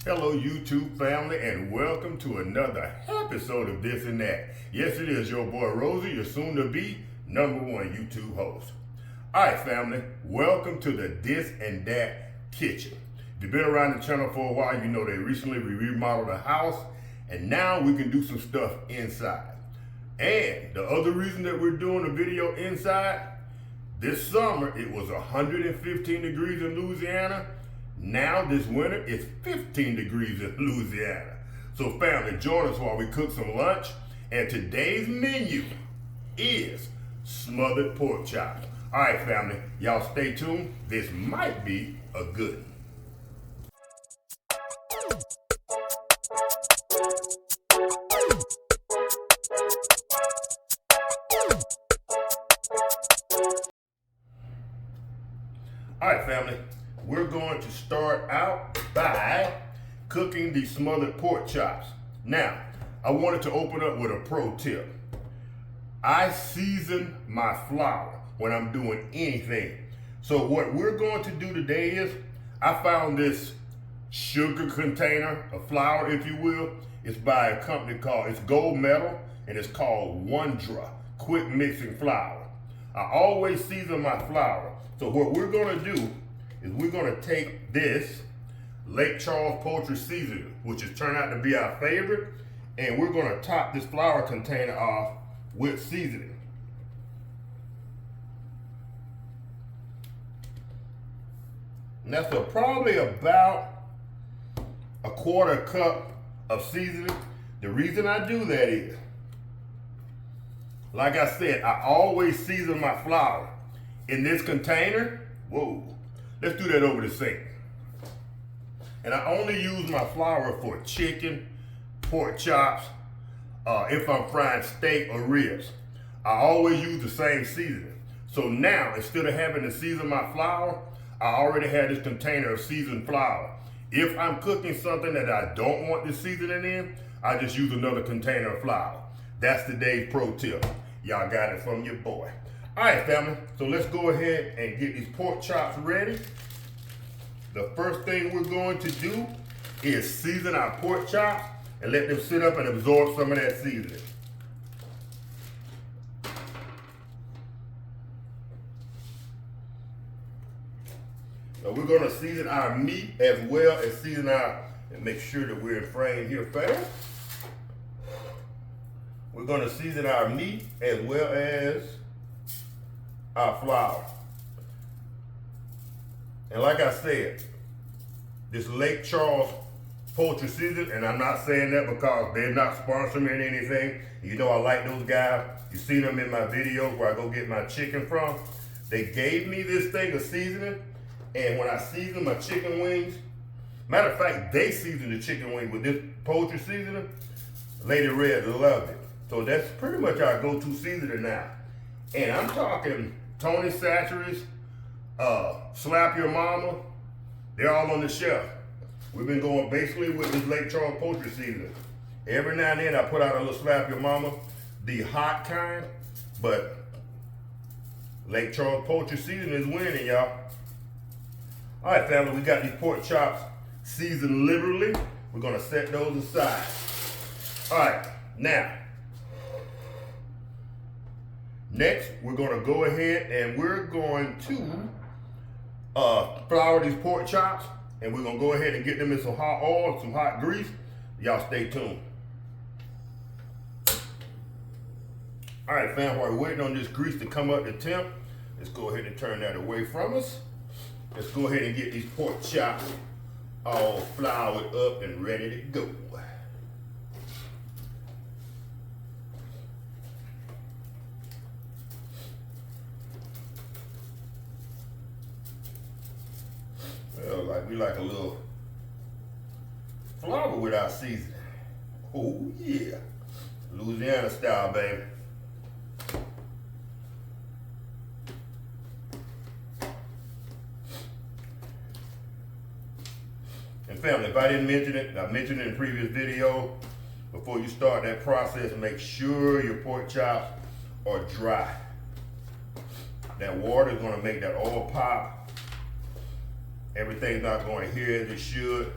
Hello YouTube family, and welcome to another episode of This and That. Yes, it is your boy Rosie, your soon to be #1 YouTube host. Alright family, welcome to the This and That kitchen. If you've been around the channel for a while, you know they recently remodeled the house and now we can do some stuff inside. And the other reason that we're doing a video inside, this summer it was 115 degrees in Louisiana. Now this winter it's 15 degrees in Louisiana. So family, join us while we cook some lunch. And today's menu is smothered pork chops. All right family, y'all stay tuned. This might be a good one. All right family, we're going to start out by cooking the smothered pork chops. Now, I wanted to open up with a pro tip. I season my flour when I'm doing anything. So what we're going to do today is, I found this sugar container, a flour if you will. It's by a company called, it's gold medal, and it's called Wondra quick mixing flour. I always season my flour. So what we're gonna do is we're gonna take this Lake Charles poultry seasoning, which has turned out to be our favorite, and we're gonna top this flour container off with seasoning. And that's probably about a quarter cup of seasoning. The reason I do that is, like I said, I always season my flour in this container. Whoa, let's do that over the sink. And I only use my flour for chicken, pork chops, if I'm frying steak or ribs. I always use the same seasoning. So now, instead of having to season my flour, I already have this container of seasoned flour. If I'm cooking something that I don't want the seasoning in, I just use another container of flour. That's today's pro tip. Y'all got it from your boy. All right, family, so let's go ahead and get these pork chops ready. The first thing we're going to do is season our pork chops and let them sit up and absorb some of that seasoning. So we're gonna season our meat as well as season our, and make sure that we're in frame here fast. We're gonna season our meat as well as our flour. And like I said, this Lake Charles poultry season, and I'm not saying that because they're not sponsoring anything. You know I like those guys. You've seen them in my videos where I go get my chicken from. They gave me this thing of seasoning, and when I season my chicken wings, matter of fact, they seasoned the chicken wing with this poultry seasoning. Lady Red loved it. So that's pretty much our go-to seasoning now. And I'm talking Tony Chachere's, Slap Your Mama, they're all on the shelf. We've been going basically with this Lake Charles poultry seasoning. Every now and then I put out a little Slap Your Mama, the hot kind, but Lake Charles poultry seasoning is winning, y'all. All right, family, we got these pork chops seasoned liberally. We're gonna set those aside. All right, now, next, we're gonna go ahead and we're going to flour these pork chops, and we're gonna go ahead and get them in some hot oil, some hot grease. Y'all stay tuned. All right, fam, while we're waiting on this grease to come up to temp, let's go ahead and turn that away from us. Let's go ahead and get these pork chops all floured up and ready to go. Well, we like a little flour with our seasoning. Oh yeah, Louisiana style, baby. And family, if I didn't mention it, I mentioned it in a previous video. Before you start that process, make sure your pork chops are dry. That water is going to make that oil pop. Everything's not going here as it should.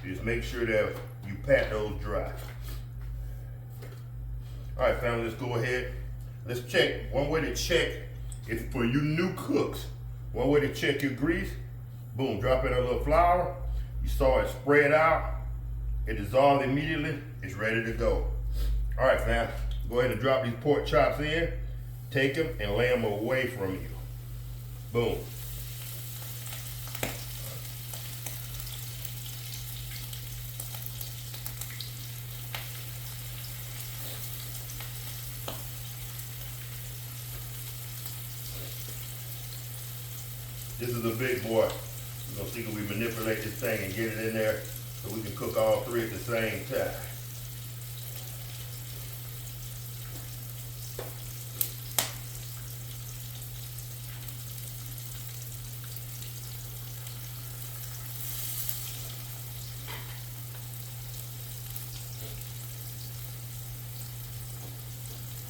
Just make sure that you pat those dry. All right, family, let's go ahead. Let's check. One way to check is for you new cooks. One way to check your grease, boom, drop in a little flour. You saw it spread out. It dissolved immediately. It's ready to go. All right, fam, go ahead and drop these pork chops in. Take them and lay them away from you. Boom. This is a big boy. We're gonna see if we manipulate this thing and get it in there so we can cook all three at the same time.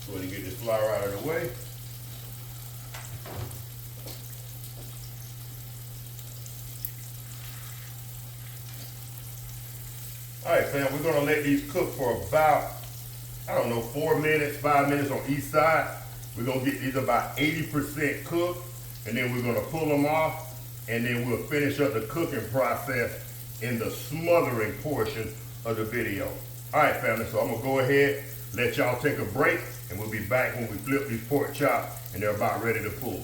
Go ahead and get this flour out of the way. All right, fam, we're gonna let these cook for about, I don't know, 4 minutes, 5 minutes on each side. We're gonna get these about 80% cooked, and then we're gonna pull them off, and then we'll finish up the cooking process in the smothering portion of the video. All right, family, so I'm gonna go ahead, let y'all take a break, and we'll be back when we flip these pork chops, and they're about ready to pull.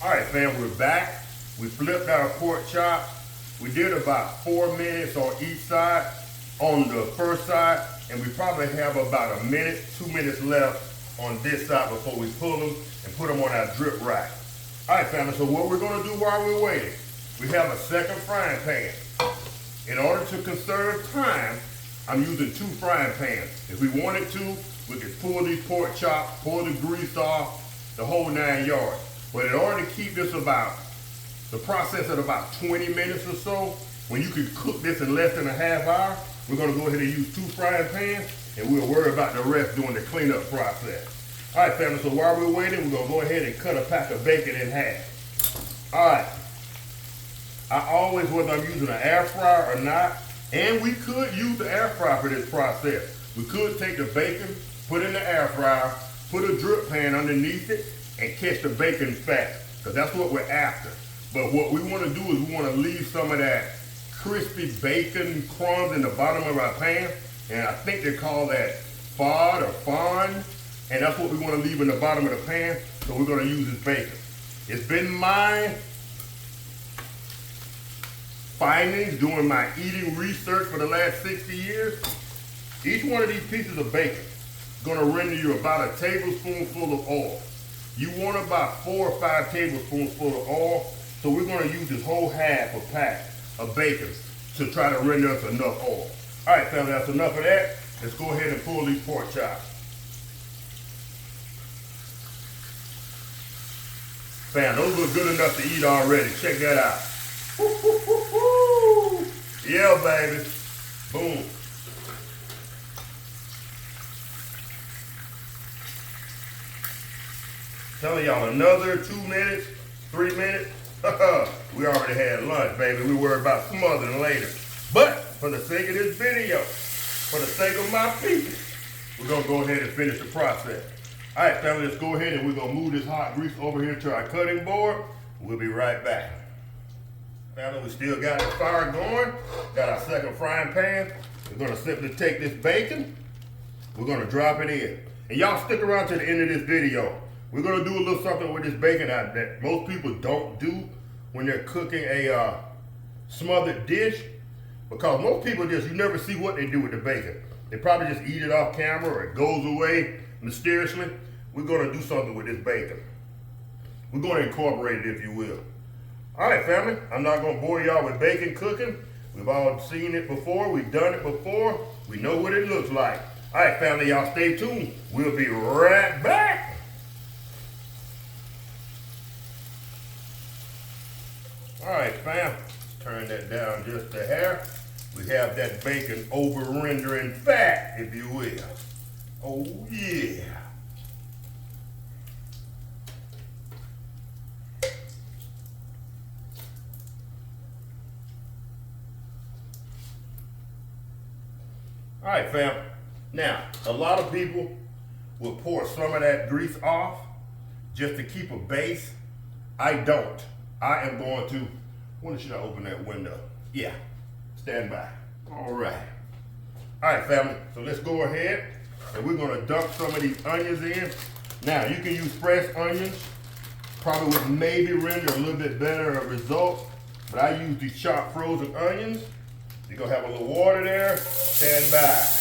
All right, fam, we're back. We flipped our pork chops. We did about 4 minutes on each side on the first side, and we probably have about a minute, 2 minutes left on this side before we pull them and put them on our drip rack. All right, family, so what we're gonna do while we're waiting, we have a second frying pan. In order to conserve time, I'm using 2 frying pans. If we wanted to, we could pull these pork chops, pull the grease off, the whole 9 yards. But in order to keep this about the process at about 20 minutes or so, when you can cook this in less than a half hour, we're gonna go ahead and use 2 frying pans, and we'll worry about the rest during the cleanup process. All right, family, so while we're waiting, we're gonna go ahead and cut a pack of bacon in half. All right, I always, whether I'm using an air fryer or not, and we could use the air fryer for this process. We could take the bacon, put it in the air fryer, put a drip pan underneath it, and catch the bacon fat, because that's what we're after. But what we want to do is we want to leave some of that crispy bacon crumbs in the bottom of our pan. And I think they call that fond or fond. And that's what we want to leave in the bottom of the pan. So we're going to use this bacon. It's been my findings doing my eating research for the last 60 years. Each one of these pieces of bacon is going to render you about a tablespoonful of oil. You want about 4 or 5 tablespoons full of oil. So we're going to use this whole half a pack of bacon to try to render us enough oil. All right, family, that's enough of that. Let's go ahead and pull these pork chops. Fam, those look good enough to eat already. Check that out. Woo, woo, woo, woo. Yeah, baby. Boom. Telling y'all another 2 minutes, 3 minutes. We already had lunch, baby. We worry about smothering later. But for the sake of this video, for the sake of my people, we're gonna go ahead and finish the process. All right, family, let's go ahead and we're gonna move this hot grease over here to our cutting board. We'll be right back. Family, we still got the fire going. Got our second frying pan. We're gonna simply take this bacon. We're gonna drop it in. And y'all stick around to the end of this video. We're gonna do a little something with this bacon that most people don't do when they're cooking a smothered dish, because most people you never see what they do with the bacon. They probably just eat it off camera or it goes away mysteriously. We're gonna do something with this bacon. We're gonna incorporate it, if you will. All right, family, I'm not gonna bore y'all with bacon cooking. We've all seen it before, we've done it before. We know what it looks like. All right, family, y'all stay tuned. We'll be right back. All right, fam, turn that down just a hair. We have that bacon over-rendering fat, if you will. Oh, yeah. All right, fam. Now, a lot of people will pour some of that grease off just to keep a base. I don't. I am going to, when should I open that window? Yeah, stand by. All right. All right, family, so let's go ahead and we're gonna dunk some of these onions in. Now, you can use fresh onions, probably would maybe render a little bit better result, but I use these chopped frozen onions. You're gonna have a little water there, stand by.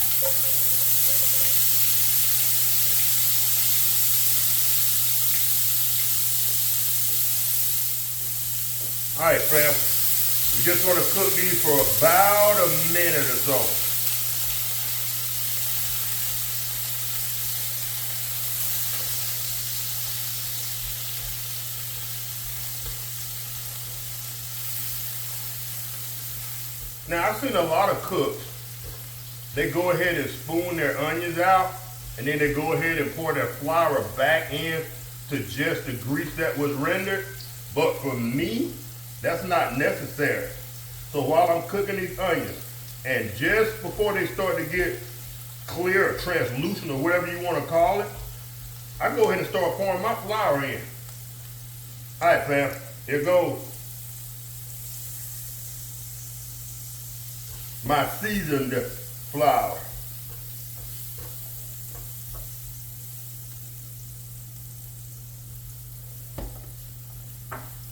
All right, fam, we're just gonna cook these for about a minute or so. Now, I've seen a lot of cooks, they go ahead and spoon their onions out, and then they go ahead and pour their flour back in to just the grease that was rendered. But for me, that's not necessary. So while I'm cooking these onions, and just before they start to get clear or translucent or whatever you want to call it, I go ahead and start pouring my flour in. All right, fam, here goes. My seasoned flour.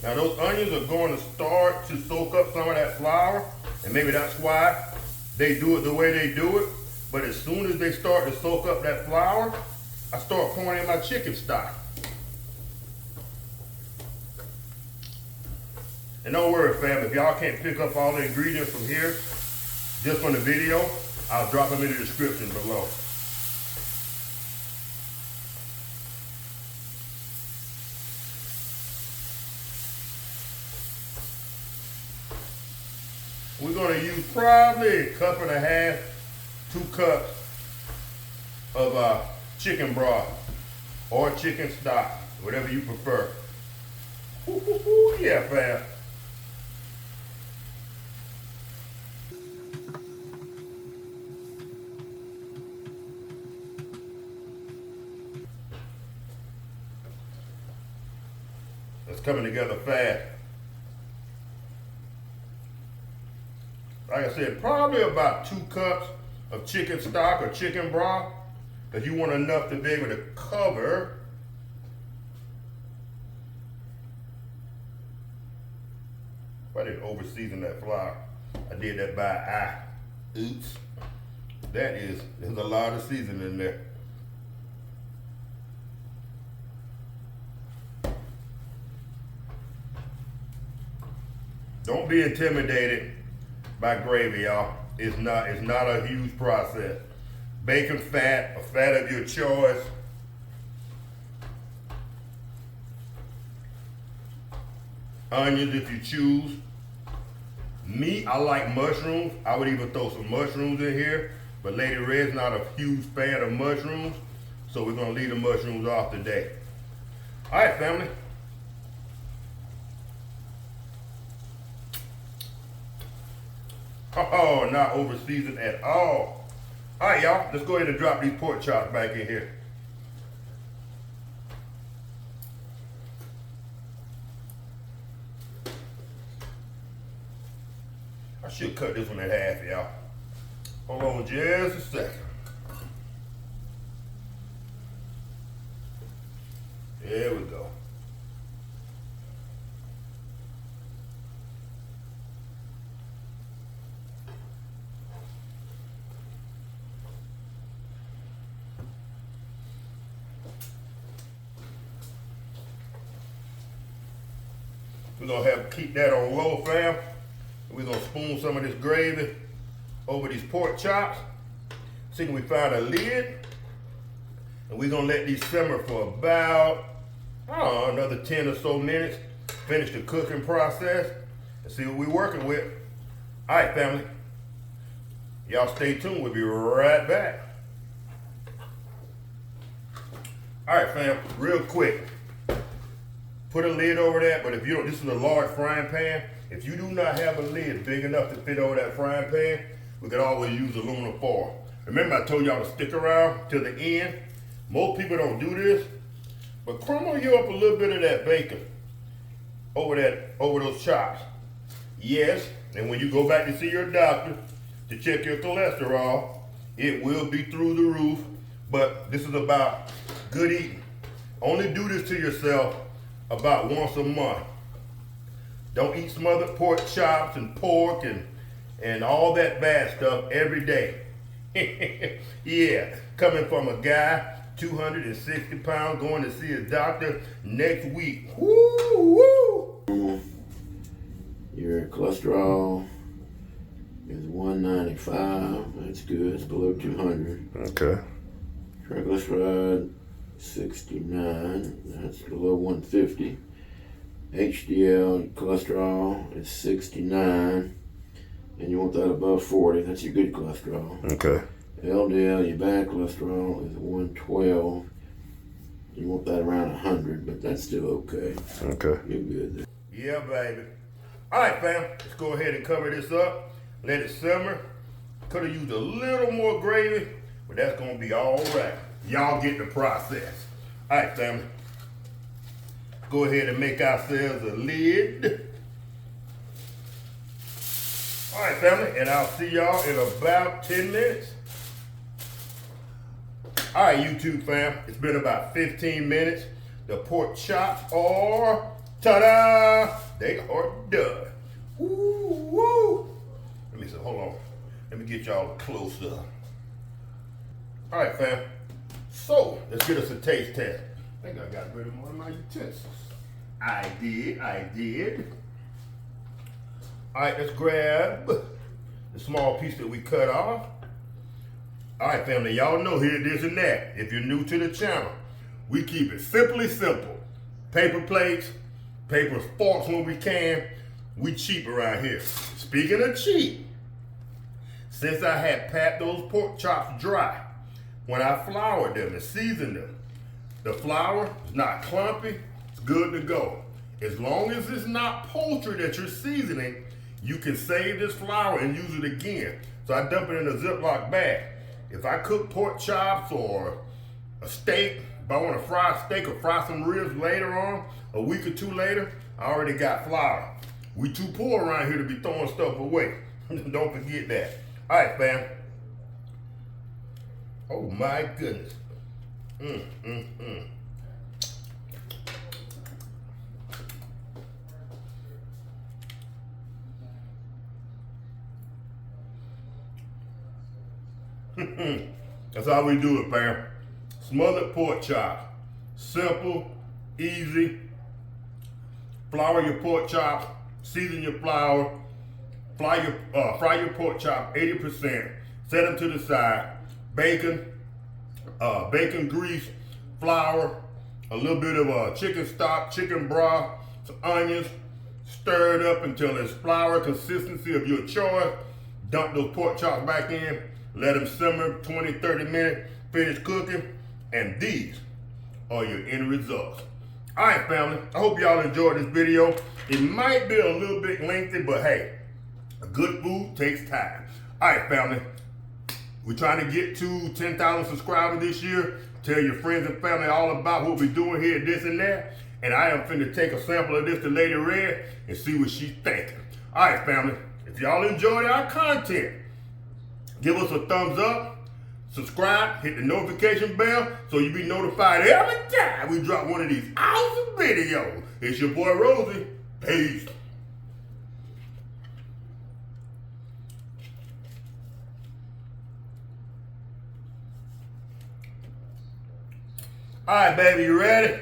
Now those onions are going to start to soak up some of that flour, and maybe that's why they do it the way they do it. But as soon as they start to soak up that flour, I start pouring in my chicken stock. And don't worry, fam, if y'all can't pick up all the ingredients from here, just from the video, I'll drop them in the description below. We're going to use probably a cup and a half, 2 cups of chicken broth or chicken stock, whatever you prefer. Yeah, fam. It's coming together fast. Like I said, probably about 2 cups of chicken stock or chicken broth, because you want enough to be able to cover I didn't over season that flour. I did that by eye. Oops. There's a lot of seasoning in there. Don't be intimidated by gravy, y'all. It's not a huge process. Bacon fat, a fat of your choice. Onions if you choose. Me, I like mushrooms. I would even throw some mushrooms in here, but Lady Red's not a huge fan of mushrooms, so we're gonna leave the mushrooms off today. All right, family. Oh, not over seasoned at all. All right, y'all, let's go ahead and drop these pork chops back in here. I should cut this one in half, y'all. Hold on just a second. There we go. We're gonna keep that on low, fam. We're gonna spoon some of this gravy over these pork chops. See, we find a lid, and we're gonna let these simmer for about, another 10 or so minutes. Finish the cooking process and see what we're working with. All right, family. Y'all stay tuned. We'll be right back. All right, fam, real quick. Put a lid over that, but if you don't, this is a large frying pan. If you do not have a lid big enough to fit over that frying pan, we could always use aluminum foil. Remember I told y'all to stick around till the end? Most people don't do this, but crumble you up a little bit of that bacon over those chops. Yes, and when you go back to see your doctor to check your cholesterol, it will be through the roof, but this is about good eating. Only do this to yourself about once a month. Don't eat smothered pork chops and pork and all that bad stuff every day. Yeah, coming from a guy, 260 pounds, going to see his doctor next week. Woo, woo. Your cholesterol is 195. That's good. It's below 200. Okay. Triglyceride 69. That's below 150. HDL cholesterol is 69. And you want that above 40. That's your good cholesterol. Okay. LDL, your bad cholesterol, is 112. You want that around 100, but that's still okay. Okay. You're good there. Yeah, baby. All right, fam. Let's go ahead and cover this up. Let it simmer. Could have used a little more gravy, but that's going to be all right. Y'all get the process. All right, family. Go ahead and make ourselves a lid. All right, family, and I'll see y'all in about 10 minutes. All right, YouTube fam, it's been about 15 minutes. The pork chops are, ta-da, they are done. Woo, woo. Let me see, hold on. Let me get y'all close up. All right, fam. So, let's get us a taste test. I think I got rid of one of my utensils. I did. All right, let's grab the small piece that we cut off. All right, family, y'all know here, this, and that. If you're new to the channel, we keep it simply simple. Paper plates, paper forks when we can. We cheap around here. Speaking of cheap, since I had pat those pork chops dry, when I floured them and seasoned them, the flour is not clumpy, it's good to go. As long as it's not poultry that you're seasoning, you can save this flour and use it again. So I dump it in a Ziploc bag. If I cook pork chops or a steak, if I want to fry a steak or fry some ribs later on, a week or two later, I already got flour. We too poor around here to be throwing stuff away. Don't forget that. All right, fam. Oh my goodness. That's how we do it, fam. Smothered pork chops. Simple, easy. Flour your pork chops, season your flour, fry your pork chop 80%, set them to the side. Bacon, bacon grease, flour, a little bit of chicken stock, chicken broth, some onions, stir it up until it's flour consistency of your choice. Dump those pork chops back in, let them simmer 20-30 minutes, finish cooking, and these are your end results. All right, family, I hope y'all enjoyed this video. It might be a little bit lengthy, but hey, good food takes time. All right, family, we're trying to get to 10,000 subscribers this year. Tell your friends and family all about what we're doing here, this and that. And I am finna take a sample of this to Lady Red and see what she's thinking. All right, family, if y'all enjoyed our content, give us a thumbs up, subscribe, hit the notification bell so you be notified every time we drop one of these awesome videos. It's your boy Rosie. Peace. All right, baby, you ready?